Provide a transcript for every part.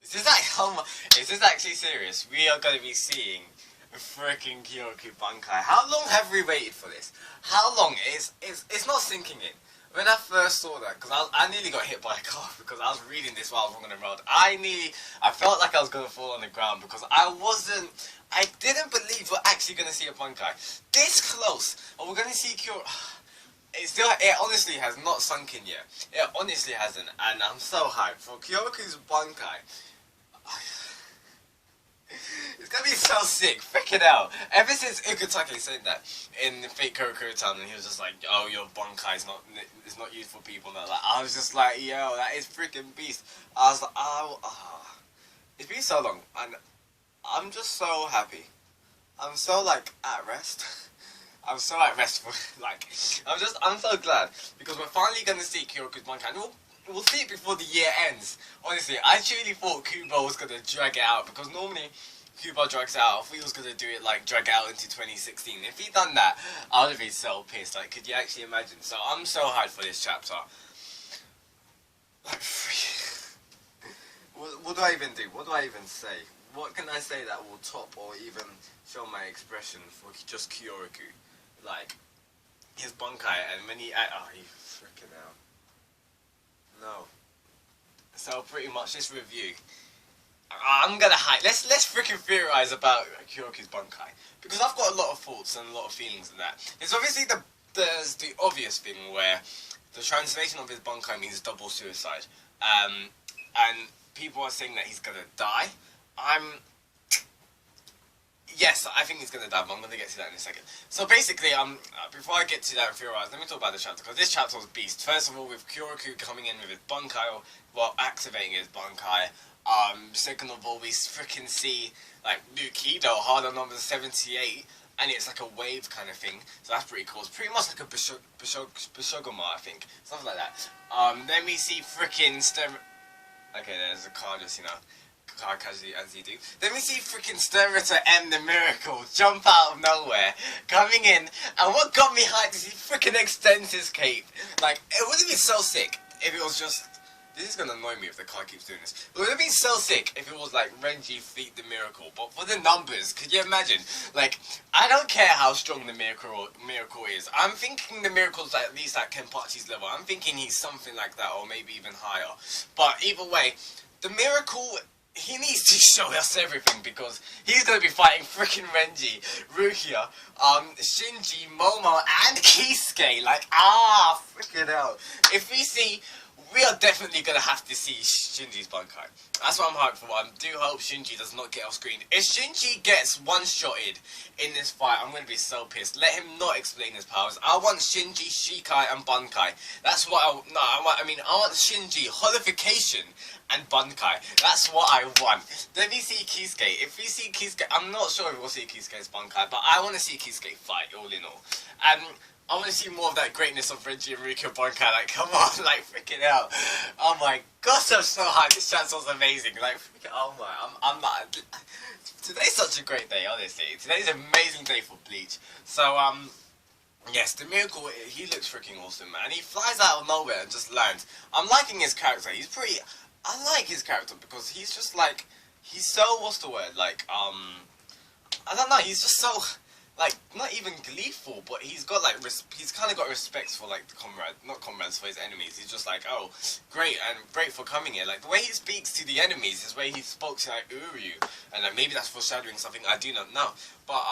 Is this actually serious? We are going to be seeing freaking Kyoku Bankai. How long have we waited for this? How long? It's not sinking in. When I first saw that, because I nearly got hit by a car because I was reading this while I was on the road. I felt like I was going to fall on the ground because I didn't believe we're actually going to see a Bankai. This close, and we're going to see Kyoku. It honestly has not sunk in yet. It honestly hasn't, and I'm so hyped for Kyoku's Bankai. It's gonna be so sick, freaking out. Ever since Ukutake said that in Fate Kurokuro Town, and he was just like, "Oh, your Bankai is not used for people." And like, I was just like, "Yo, that is freaking beast." I was like, it's been so long, and I'm just so happy. I'm so like at rest. I'm so at rest for like. I'm so glad because we're finally gonna see Kyoku's Bankai. And we'll see it before the year ends. Honestly, I truly thought Kubo was gonna drag it out because normally Kubo drags it out. I thought he was gonna do it like drag out into 2016. If he'd done that, I would have been so pissed. Like, could you actually imagine? So I'm so hyped for this chapter. Like, what do I even do? What do I even say? What can I say that will top or even show my expression for just Kyoku? Like his Bankai, and when he freaking out. No. So pretty much this review, I'm gonna let's freaking theorize about Kyoku's Bankai because I've got a lot of thoughts and a lot of feelings in that. It's obviously there's the obvious thing where the translation of his Bankai means double suicide, and people are saying that he's gonna die. Yes, I think he's gonna die, but I'm gonna get to that in a second. So basically, before I get to that and theorize, let me talk about the chapter, because this chapter was beast. First of all, with Kyoku coming in with his Bankai, activating his Bankai. Second of all, we freaking see, like, Nukido, harder number 78, and it's like a wave kind of thing, so that's pretty cool. It's pretty much like a Bishogama, I think, something like that. Then we see freaking Okay, there's a car just, as you do. Then we see freaking Sternritter M, the Miracle, jump out of nowhere, coming in, and what got me hyped is he freaking extends his cape. Like, it would have been so sick if it was just... This is gonna annoy me if the car keeps doing this. It would have been so sick if it was like Renji Fleet the Miracle, but for the numbers, could you imagine? Like, I don't care how strong the Miracle is. I'm thinking the Miracle's at least at Kenpachi's level. I'm thinking he's something like that, or maybe even higher. But either way, the Miracle... He needs to show us everything because he's going to be fighting freaking Renji, Rukia, Shinji, Momo, and Kiskue. Like, freaking hell. If we see... We are definitely going to have to see Shinji's Bankai. That's what I'm hyped for. I do hope Shinji does not get off screen. If Shinji gets one-shotted in this fight, I'm going to be so pissed. Let him not explain his powers. I want Shinji, Shikai, and Bankai. That's what I want Shinji, Holification, and Bankai. That's what I want. Then we see Kiskue. If we see Kiskue, I'm not sure if we'll see Kiske's Bankai, but I want to see Kiskue fight, all in all. I want to see more of that greatness of Renji and Rukia Bankai. Like, come on, like, freaking hell. Oh my gosh, I'm so hyped. This chance was amazing. Like, freaking, oh my, I'm not... Today's such a great day, honestly. Today's an amazing day for Bleach. So, yes, the Miracle, he looks freaking awesome, man. He flies out of nowhere and just lands. I'm liking his character. I like his character because he's just, like, he's so, what's the word? Like, I don't know, he's just so... Like, not even gleeful, but he's got, like, he's kind of got respect for, like, not comrades, for his enemies. He's just like, oh, great, and great for coming here. Like, the way he speaks to the enemies, his way he spoke to, like, Uryu, and, like, maybe that's foreshadowing something I do not know. But,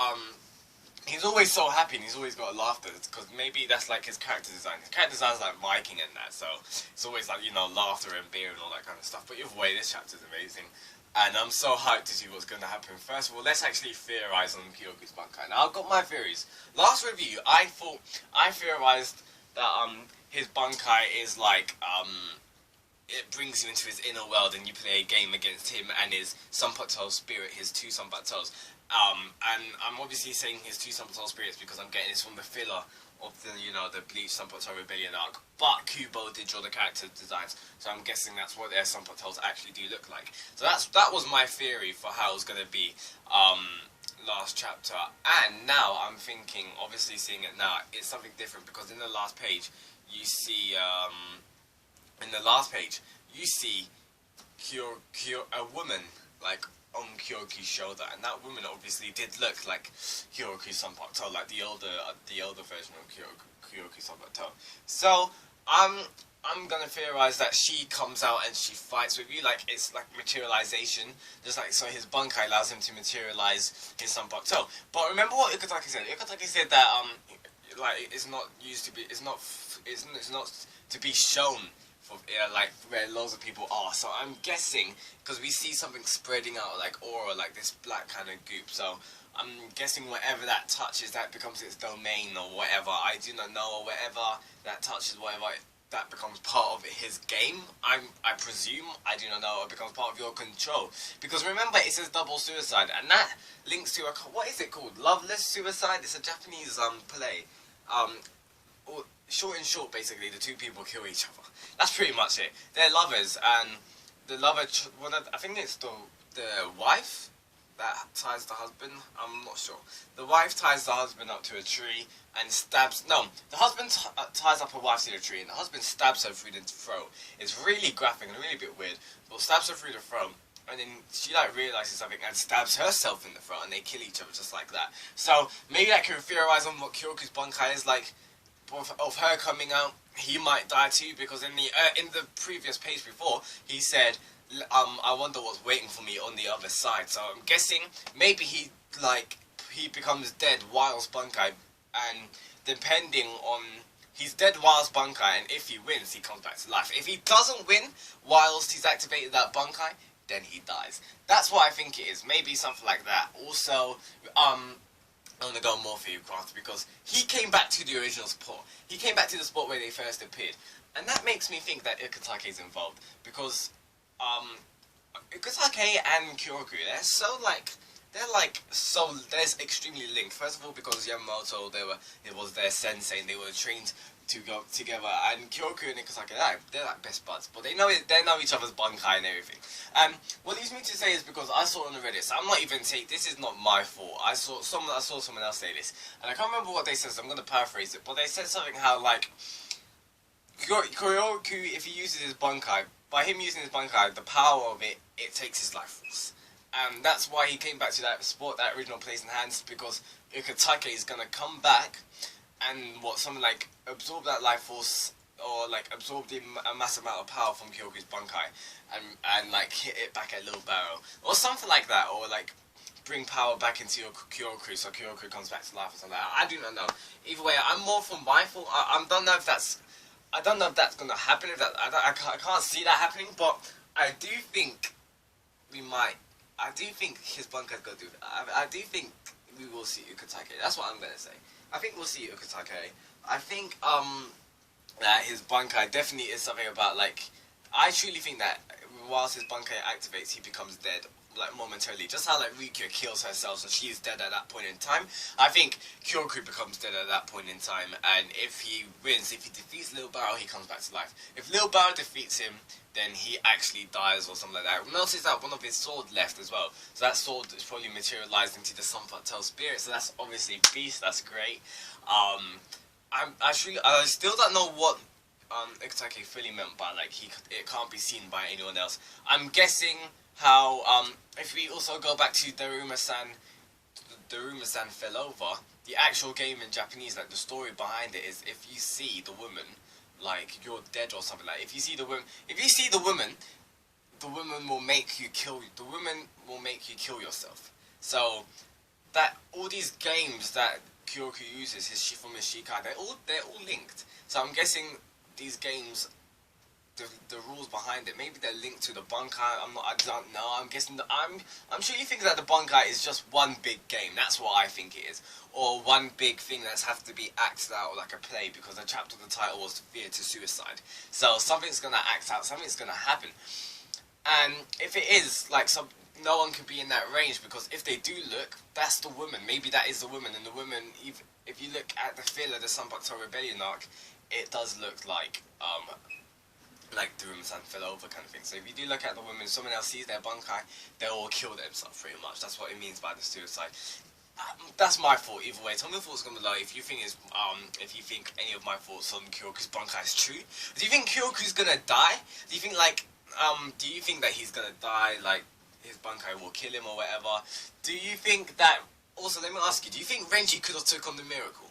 he's always so happy, and he's always got laughter, because maybe that's, like, his character design. His character design's, like, Viking and that, so it's always, like, laughter and beer and all that kind of stuff. But either way, this chapter's amazing. And I'm so hyped to see what's going to happen. First of all, let's actually theorize on Kyoku's Bankai. Now, I've got my theories. Last review, I theorized that, his Bankai is like, it brings you into his inner world and you play a game against him and his Sanpato spirit, his two Sanpatos. And I'm obviously saying his two Sanpato spirits because I'm getting this from the filler of the, the Bleach Sanpato Rebellion arc. But Kubo did draw the character designs, so I'm guessing that's what their Sanpatos actually do look like. So that was my theory for how it's going to be last chapter. And now I'm thinking, obviously seeing it now, it's something different because in the last page, you see, a woman like on Kyoku's shoulder, and that woman obviously did look like Kyoku's Sanpakuto, like the older version of Kyoku's Sanpakuto. So I'm gonna theorize that she comes out and she fights with you, like it's like materialization, just like so his Bankai allows him to materialize his Sanpakuto. But remember what Ukitake said? Ukitake said that like it's not used to be, it's not to be shown for like where loads of people are. So I'm guessing because we see something spreading out like aura, like this black kind of goop. So I'm guessing whatever that touches, that becomes its domain or whatever. I do not know, or whatever that touches, whatever that becomes part of his game. I presume, I do not know, it becomes part of your control. Because remember, it says double suicide, and that links to a, what is it called? Loveless suicide? It's a Japanese play. Short and short, basically, the two people kill each other. That's pretty much it. They're lovers, and the lover, I think it's the wife that ties the husband. I'm not sure. The wife ties the husband up to a tree and stabs. No, the husband ties up her wife to the tree, and the husband stabs her through the throat. It's really graphic and really a bit weird, but stabs her through the throat. And then she like realizes something and stabs herself in the throat, and they kill each other just like that. So maybe that can theorize on what Kyoku's Bankai is like. Of her coming out, he might die too, because in the previous page before, he said, I wonder what's waiting for me on the other side. So I'm guessing maybe he becomes dead whilst Bankai, and depending on, he's dead whilst Bankai, and if he wins, he comes back to life. If he doesn't win whilst he's activated that Bankai, then he dies. That's what I think it is. Maybe something like that. Also, I'm gonna go more for you, Craft, because he came back to the original spot. He came back to the spot where they first appeared, and that makes me think that Ukitake is involved, because Ukitake and Kyoku, they're extremely linked. First of all, because Yamamoto, it was their sensei, and they were trained to go together, and Kyoku and Ukitake, they're like best buds, but they know each other's Bankai and everything. And what leads me to say is because I saw it on the Reddit, so I'm not even saying this is not my fault. I saw someone else say this, and I can't remember what they said, so I'm going to paraphrase it, but they said something how like Kyoku, if he uses his Bankai, by him using his Bankai, the power of it takes his life force. And that's why he came back to that sport, that original place in hands, because Ukitake is going to come back and something like absorb that life force, or like absorb a massive amount of power from Kyoku's Bankai, and like hit it back at Little Barrel, or something like that, or like bring power back into your Kyoku, so Kyoku comes back to life or something like that. I do not know. Either way, I'm more from my fault. I don't know if that's gonna happen. I can't see that happening, but I do think we might. I do think his Bankai's gonna do that. I do think we will see Ukitake. That's what I'm gonna say. I think we'll see Ukitake. I think that his Bankai definitely is something about, like, I truly think that whilst his Bankai activates, he becomes dead, like, momentarily. Just how, like, Rikyo kills herself, so she is dead at that point in time. I think Kyoku becomes dead at that point in time, and if he wins, if he defeats Little Barrel, he comes back to life. If Little Barrel defeats him, then he actually dies or something like that. Notice that one of his sword left as well, so that sword is probably materialized into the Sanpakuto spirit, so that's obviously beast, that's great. I still don't know what Ukitake fully meant by, like, it can't be seen by anyone else. I'm guessing how, if we also go back to Daruma-san fell over, the actual game in Japanese, like, the story behind it is, if you see the woman, like, you're dead or something like that. If you see the woman, the woman will make you kill yourself. So, that, all these games that Kyoku uses, his from his Shikai, they're all linked. So I'm guessing these games, the rules behind it, maybe they're linked to the Bankai. I don't know. I'm guessing I'm truly thinking that the Bankai is just one big game. That's what I think it is, or one big thing that's have to be acted out like a play, because the chapter of the title was Fear to Suicide. So something's gonna act out. Something's gonna happen, and if it is like no one can be in that range, because if they do look, that's the woman. Maybe that is the woman, and the woman, if you look at the filler, the Sanpakuto Rebellion arc, it does look like Daruma-san fell over kind of thing. So if you do look at the woman, someone else sees their Bankai, they'll all kill themselves pretty much. That's what it means by the suicide. That's my thought either way. Tell me your thoughts down below if you think any of my thoughts on Kyoku's Bankai is true. Do you think Kyoku's gonna die? Do you think, like, do you think that he's gonna die, like, his Bankai will kill him or whatever? Do you think that, also let me ask you, do you think Renji could have took on the miracle?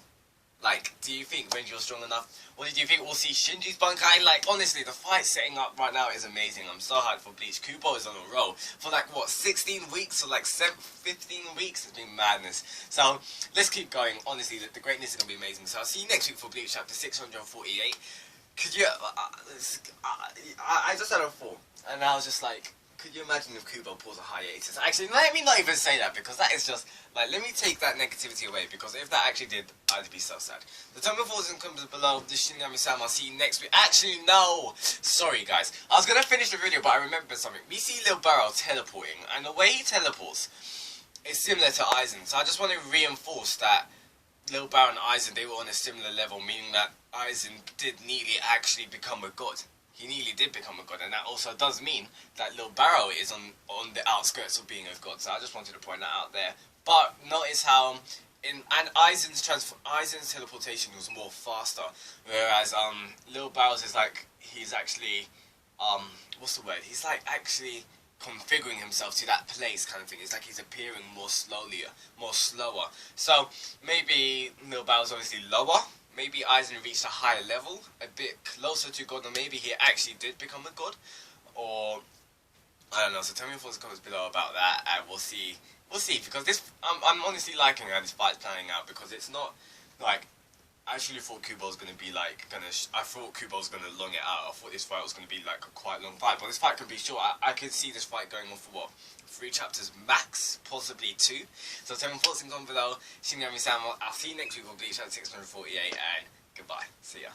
Like, do you think Renji was strong enough? Or do you think we'll see Shinji's Bankai? Like, honestly, the fight setting up right now is amazing. I'm so hyped for Bleach. Kubo is on a roll. For like, what, 16 weeks or like 15 weeks? It's been madness. So, let's keep going. Honestly, the greatness is going to be amazing. So, I'll see you next week for Bleach Chapter 648. Could you... I just had a thought. And I was just like... Could you imagine if Kubo pulls a hiatus? Actually, let me not even say that, because that is just, like, let me take that negativity away, because if that actually did, I'd be so sad. The time of thoughts and comments below. This is Shinji-sama. I'll see you next week. Actually, no! Sorry, guys. I was gonna finish the video, but I remembered something. We see Lil Barrow teleporting, and the way he teleports is similar to Aizen, so I just want to reinforce that Lil Barrow and Aizen, they were on a similar level, meaning that Aizen did nearly actually become a god. He nearly did become a god, and that also does mean that Lil Barrow is on the outskirts of being a god. So I just wanted to point that out there. But notice how Aizen's teleportation was more faster, whereas Lil Barrow's is like he's actually what's the word? He's like actually configuring himself to that place kind of thing. It's like he's appearing more slower. So maybe Lil Barrow's obviously lower. Maybe Aizen reached a higher level, a bit closer to God, or maybe he actually did become a god, or I don't know. So tell me your thoughts in the comments below about that, and we'll see, because this, I'm honestly liking how this fight's planning out, because it's not, like, I actually thought Kubo's gonna be, like, I thought Kubo's gonna long it out. I thought this fight was gonna be, like, a quite long fight, but this fight could be short. I could see this fight going on for, what, 3 chapters max, possibly 2. So tell me your thoughts in the comments below. Shinji-sama. I'll see you next week for Bleach Chapter 648, and goodbye. See ya.